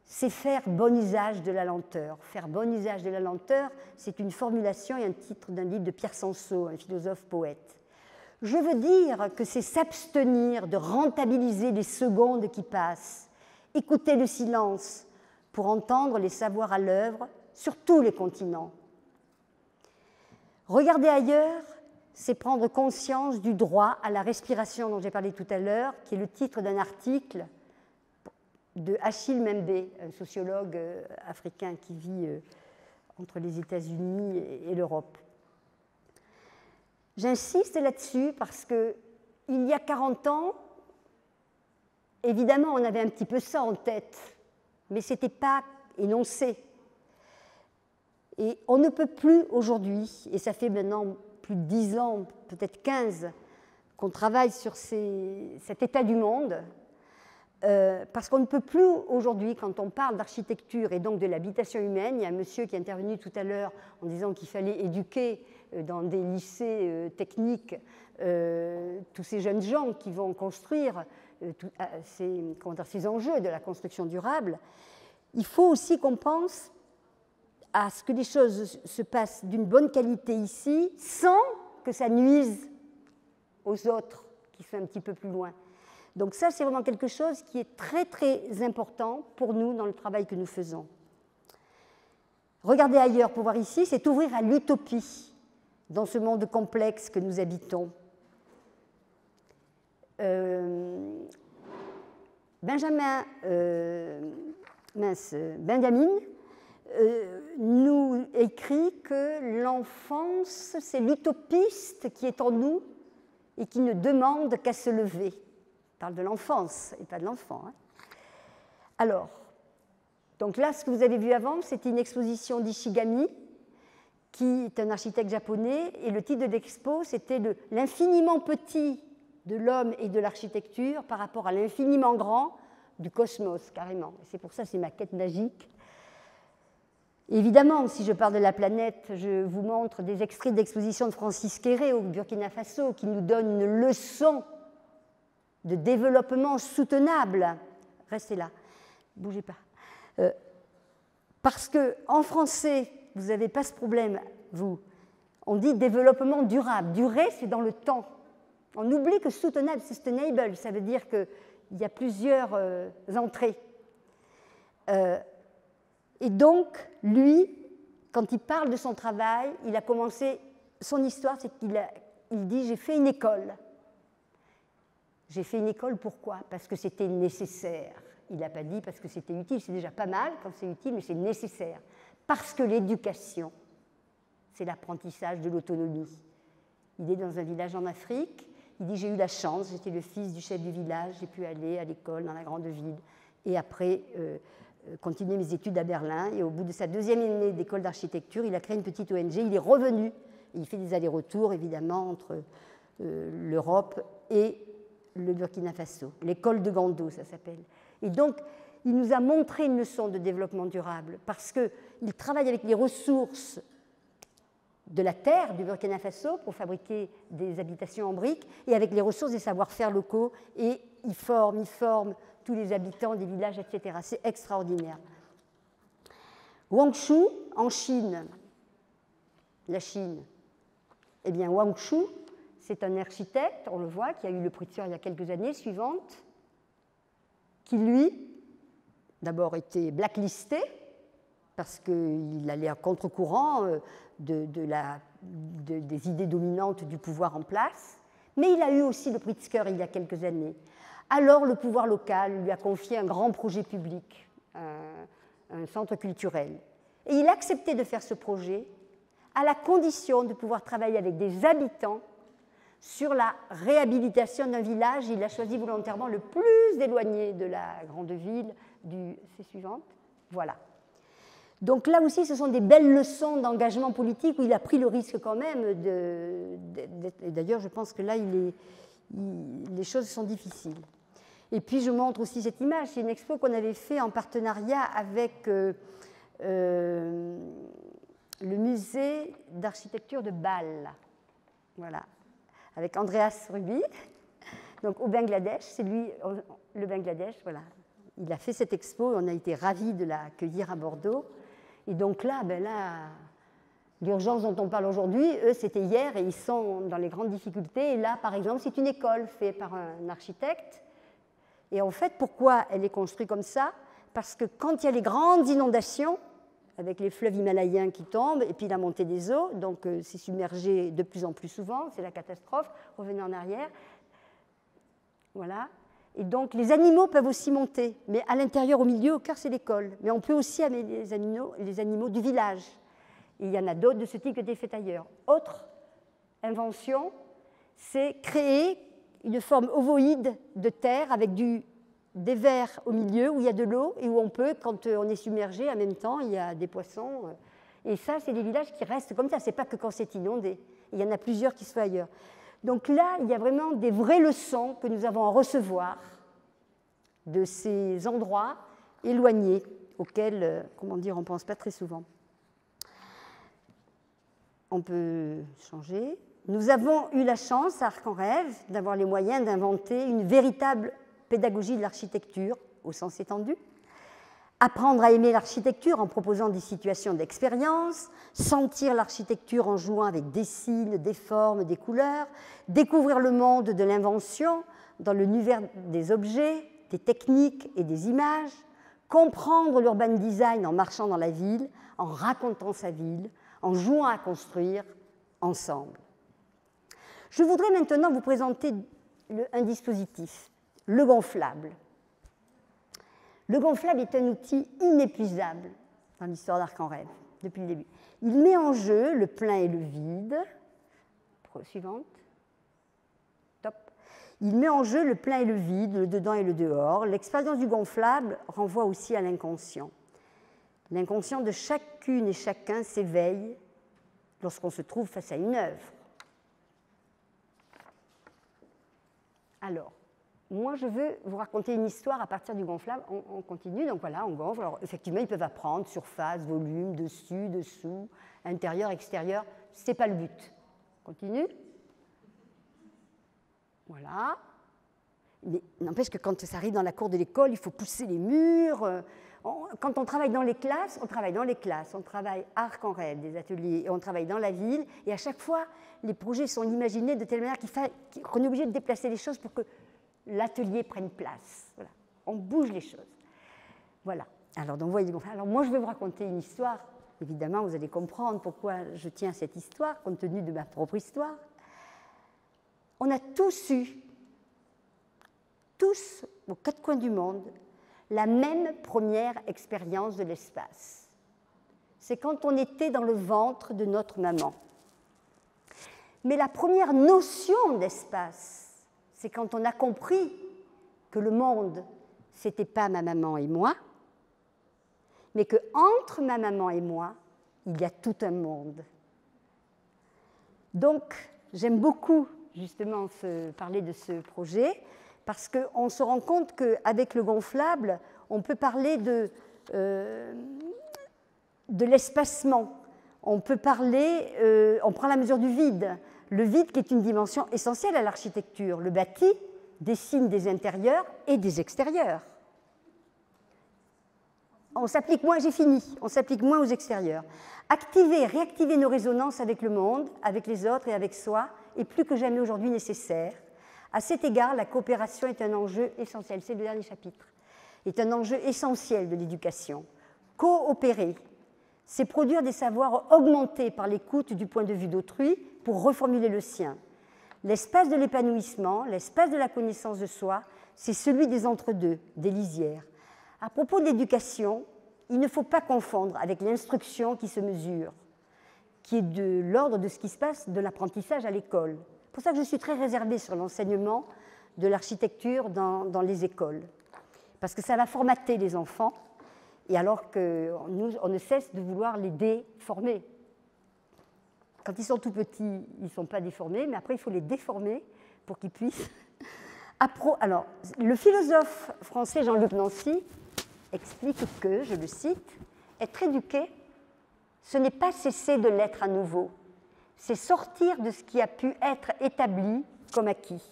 c'est faire bon usage de la lenteur. Faire bon usage de la lenteur, c'est une formulation et un titre d'un livre de Pierre Sanso, un philosophe-poète. Je veux dire que c'est s'abstenir de rentabiliser les secondes qui passent, écouter le silence pour entendre les savoirs à l'œuvre sur tous les continents. Regarder ailleurs, c'est prendre conscience du droit à la respiration dont j'ai parlé tout à l'heure, qui est le titre d'un article de Achille Mbembe, un sociologue africain qui vit entre les États-Unis et l'Europe. J'insiste là-dessus parce qu'il y a 40 ans, évidemment, on avait un petit peu ça en tête, mais ce n'était pas énoncé. Et on ne peut plus aujourd'hui, et ça fait maintenant plus de 10 ans, peut-être 15, qu'on travaille sur cet état du monde, parce qu'on ne peut plus aujourd'hui, quand on parle d'architecture et donc de l'habitation humaine, il y a un monsieur qui est intervenu tout à l'heure en disant qu'il fallait éduquer dans des lycées techniques tous ces jeunes gens qui vont construire ces enjeux de la construction durable. Il faut aussi qu'on pense à ce que les choses se passent d'une bonne qualité ici, sans que ça nuise aux autres qui sont un petit peu plus loin. Donc ça, c'est vraiment quelque chose qui est très, très important pour nous dans le travail que nous faisons. Regarder ailleurs pour voir ici, c'est ouvrir à l'utopie dans ce monde complexe que nous habitons. Benjamin nous écrit que l'enfance, c'est l'utopiste qui est en nous et qui ne demande qu'à se lever. Il parle de l'enfance et pas de l'enfant. Hein. Alors, donc là, ce que vous avez vu avant, c'était une exposition d'Ishigami, qui est un architecte japonais, et le titre de l'expo, c'était l'infiniment petit de l'homme et de l'architecture par rapport à l'infiniment grand du cosmos, carrément. C'est pour ça que c'est ma quête magique. Évidemment, si je parle de la planète, je vous montre des extraits d'exposition de Francis Kéré au Burkina Faso qui nous donne une leçon de développement soutenable. Restez là, bougez pas. Parce qu'en français, vous n'avez pas ce problème, vous. On dit développement durable. Durer, c'est dans le temps. On oublie que soutenable, sustainable, ça veut dire qu'il y a plusieurs entrées. Et donc, lui, quand il parle de son travail, il a commencé, son histoire, c'est qu'il dit « j'ai fait une école ». J'ai fait une école, pourquoi? Parce que c'était nécessaire. Il n'a pas dit parce que c'était utile, c'est déjà pas mal quand c'est utile, mais c'est nécessaire. Parce que l'éducation, c'est l'apprentissage de l'autonomie. Il est dans un village en Afrique, il dit « j'ai eu la chance, j'étais le fils du chef du village, j'ai pu aller à l'école dans la grande ville, et après continuer mes études à Berlin, et au bout de sa deuxième année d'école d'architecture, il a créé une petite ONG, il est revenu, et il fait des allers-retours évidemment entre l'Europe et le Burkina Faso, l'école de Gando, ça s'appelle. Et donc, il nous a montré une leçon de développement durable parce qu'il travaille avec les ressources de la terre du Burkina Faso pour fabriquer des habitations en briques et avec les ressources des savoir-faire locaux et il forme tous les habitants des villages, etc. C'est extraordinaire. Wang Shu, en Chine, la Chine, eh bien Wang Shu, c'est un architecte, on le voit, qui a eu le prix de Sœur il y a quelques années suivantes, qui lui, d'abord était blacklisté, parce qu'il allait à contre-courant des idées dominantes du pouvoir en place, mais il a eu aussi le Pritzker il y a quelques années. Alors le pouvoir local lui a confié un grand projet public, un centre culturel. Et il a accepté de faire ce projet à la condition de pouvoir travailler avec des habitants sur la réhabilitation d'un village. Il a choisi volontairement le plus éloigné de la grande ville. C'est suivante. Voilà. Donc là aussi, ce sont des belles leçons d'engagement politique où il a pris le risque quand même. D'ailleurs, je pense que là, les choses sont difficiles. Et puis, je montre aussi cette image. C'est une expo qu'on avait fait en partenariat avec le musée d'architecture de Bâle. Voilà. Avec Andreas Ruby, donc au Bangladesh. C'est lui, le Bangladesh, voilà. Il a fait cette expo, on a été ravis de l'accueillir à Bordeaux. Et donc là, l'urgence dont on parle aujourd'hui, eux, c'était hier et ils sont dans les grandes difficultés. Et là, par exemple, c'est une école faite par un architecte. Et en fait, pourquoi elle est construite comme ça? Parce que quand il y a les grandes inondations, avec les fleuves himalayens qui tombent, et puis la montée des eaux, donc c'est submergé de plus en plus souvent, c'est la catastrophe, revenez en arrière. Voilà. Et donc les animaux peuvent aussi monter, mais à l'intérieur, au milieu, au cœur, c'est l'école. Mais on peut aussi amener les animaux du village. Et il y en a d'autres de ce type qui étaient faits ailleurs. Autre invention, c'est créer une forme ovoïde de terre avec des vers au milieu où il y a de l'eau et où on peut, quand on est submergé, en même temps, il y a des poissons. Et ça, c'est des villages qui restent comme ça. Ce n'est pas que quand c'est inondé. Il y en a plusieurs qui se font ailleurs. Donc là, il y a vraiment des vraies leçons que nous avons à recevoir de ces endroits éloignés auxquels, comment dire, on ne pense pas très souvent. On peut changer. Nous avons eu la chance, à Arc en Rêve, d'avoir les moyens d'inventer une véritable pédagogie de l'architecture, au sens étendu. Apprendre à aimer l'architecture en proposant des situations d'expérience, sentir l'architecture en jouant avec des signes, des formes, des couleurs, découvrir le monde de l'invention dans l'univers des objets, des techniques et des images, comprendre l'urban design en marchant dans la ville, en racontant sa ville, en jouant à construire ensemble. Je voudrais maintenant vous présenter un dispositif, le gonflable. Le gonflable est un outil inépuisable dans l'histoire d'Arc en rêve, depuis le début. Il met en jeu le plein et le vide. Suivante. Top. Il met en jeu le plein et le vide, le dedans et le dehors. L'expérience du gonflable renvoie aussi à l'inconscient. L'inconscient de chacune et chacun s'éveille lorsqu'on se trouve face à une œuvre. Alors, moi, je veux vous raconter une histoire à partir du gonflable. On continue, donc voilà, on gonfle. Alors, effectivement, ils peuvent apprendre surface, volume, dessus, dessous, intérieur, extérieur. Ce n'est pas le but. On continue. Voilà. Mais n'empêche que quand ça arrive dans la cour de l'école, il faut pousser les murs. Quand on travaille dans les classes, on travaille dans les classes. On travaille Arc en rêve, des ateliers, et on travaille dans la ville. Et à chaque fois, les projets sont imaginés de telle manière qu'on est obligé de déplacer les choses pour que l'atelier prenne place. Voilà. On bouge les choses. Voilà. Alors, donc, voyez, alors, moi, je vais vous raconter une histoire. Évidemment, vous allez comprendre pourquoi je tiens à cette histoire, compte tenu de ma propre histoire. On a tous eu, aux quatre coins du monde, la même première expérience de l'espace. C'est quand on était dans le ventre de notre maman. Mais la première notion d'espace, c'est quand on a compris que le monde, ce n'était pas ma maman et moi, mais qu'entre ma maman et moi, il y a tout un monde. Donc, j'aime beaucoup justement parler de ce projet, parce qu'on se rend compte qu'avec le gonflable, on peut parler de l'espacement. On peut parler, on prend la mesure du vide. Le vide qui est une dimension essentielle à l'architecture. Le bâti dessine des intérieurs et des extérieurs. On s'applique moins, j'ai fini, on s'applique moins aux extérieurs. Activer, réactiver nos résonances avec le monde, avec les autres et avec soi est plus que jamais aujourd'hui nécessaire. À cet égard, la coopération est un enjeu essentiel, c'est le dernier chapitre, est un enjeu essentiel de l'éducation. Coopérer, c'est produire des savoirs augmentés par l'écoute du point de vue d'autrui pour reformuler le sien. L'espace de l'épanouissement, l'espace de la connaissance de soi, c'est celui des entre-deux, des lisières. À propos de l'éducation, il ne faut pas confondre avec l'instruction qui se mesure, qui est de l'ordre de ce qui se passe de l'apprentissage à l'école. C'est pour ça que je suis très réservée sur l'enseignement de l'architecture dans les écoles, parce que ça va formater les enfants, et alors que nous, on ne cesse de vouloir les déformer. Quand ils sont tout petits, ils ne sont pas déformés, mais après, il faut les déformer pour qu'ils puissent... Alors, le philosophe français Jean-Luc Nancy explique que, je le cite, « Être éduqué, ce n'est pas cesser de l'être à nouveau, c'est sortir de ce qui a pu être établi comme acquis. »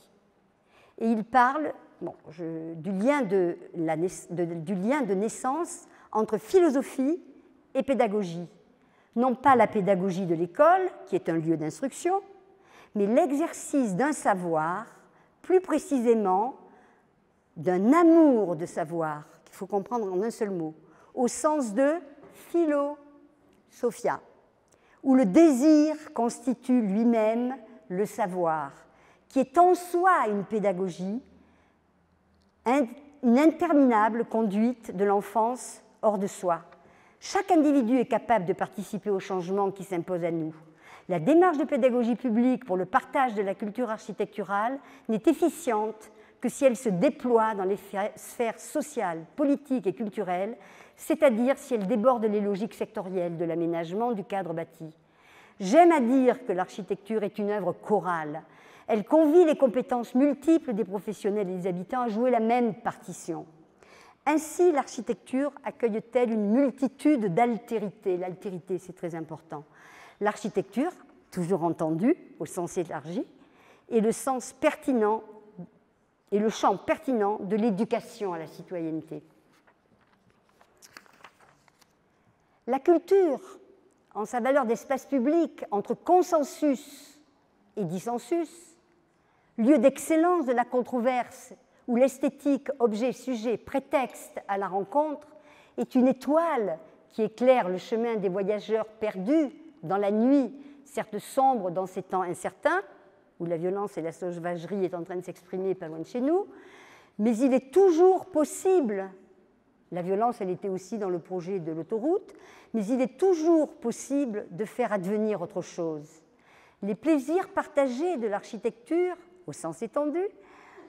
Et il parle du lien de naissance entre philosophie et pédagogie. Non pas la pédagogie de l'école, qui est un lieu d'instruction, mais l'exercice d'un savoir, plus précisément d'un amour de savoir, qu'il faut comprendre en un seul mot, au sens de philosophia, où le désir constitue lui-même le savoir, qui est en soi une pédagogie, une interminable conduite de l'enfance hors de soi. Chaque individu est capable de participer au changement qui s'impose à nous. La démarche de pédagogie publique pour le partage de la culture architecturale n'est efficiente que si elle se déploie dans les sphères sociales, politiques et culturelles, c'est-à-dire si elle déborde les logiques sectorielles de l'aménagement du cadre bâti. J'aime à dire que l'architecture est une œuvre chorale. Elle convie les compétences multiples des professionnels et des habitants à jouer la même partition. Ainsi, l'architecture accueille-t-elle une multitude d'altérités. L'altérité, c'est très important. L'architecture, toujours entendue au sens élargi, est le sens pertinent et le champ pertinent de l'éducation à la citoyenneté. La culture, en sa valeur d'espace public entre consensus et dissensus, lieu d'excellence de la controverse où l'esthétique, objet, sujet, prétexte à la rencontre, est une étoile qui éclaire le chemin des voyageurs perdus dans la nuit, certes sombre dans ces temps incertains, où la violence et la sauvagerie est en train de s'exprimer pas loin de chez nous, mais il est toujours possible La violence, elle était aussi dans le projet de l'autoroute, mais il est toujours possible de faire advenir autre chose. Les plaisirs partagés de l'architecture, au sens étendu,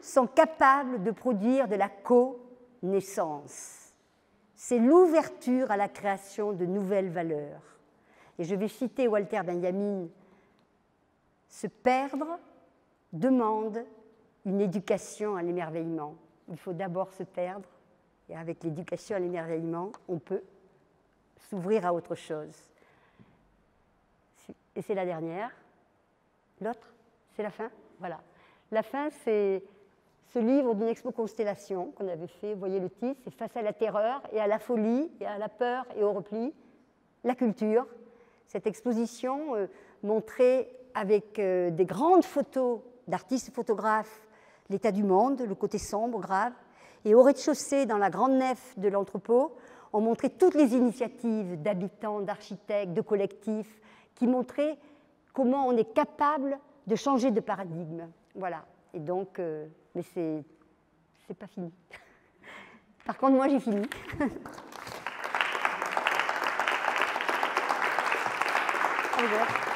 sont capables de produire de la connaissance. C'est l'ouverture à la création de nouvelles valeurs. Et je vais citer Walter Benjamin, « Se perdre demande une éducation à l'émerveillement. Il faut d'abord se perdre, et avec l'éducation à l'émerveillement, on peut s'ouvrir à autre chose. » Et c'est la dernière. L'autre, c'est la fin. Voilà. La fin, c'est ce livre d'une expo Constellation qu'on avait fait. Vous voyez le titre, c'est « Face à la terreur et à la folie et à la peur et au repli, la culture ». Cette exposition montrait avec des grandes photos d'artistes photographes l'état du monde, le côté sombre, grave. Et au rez-de-chaussée, dans la grande nef de l'entrepôt, on montrait toutes les initiatives d'habitants, d'architectes, de collectifs, qui montraient comment on est capable de changer de paradigme. Voilà. Et donc, mais c'est pas fini. Par contre, moi, j'ai fini. Au revoir.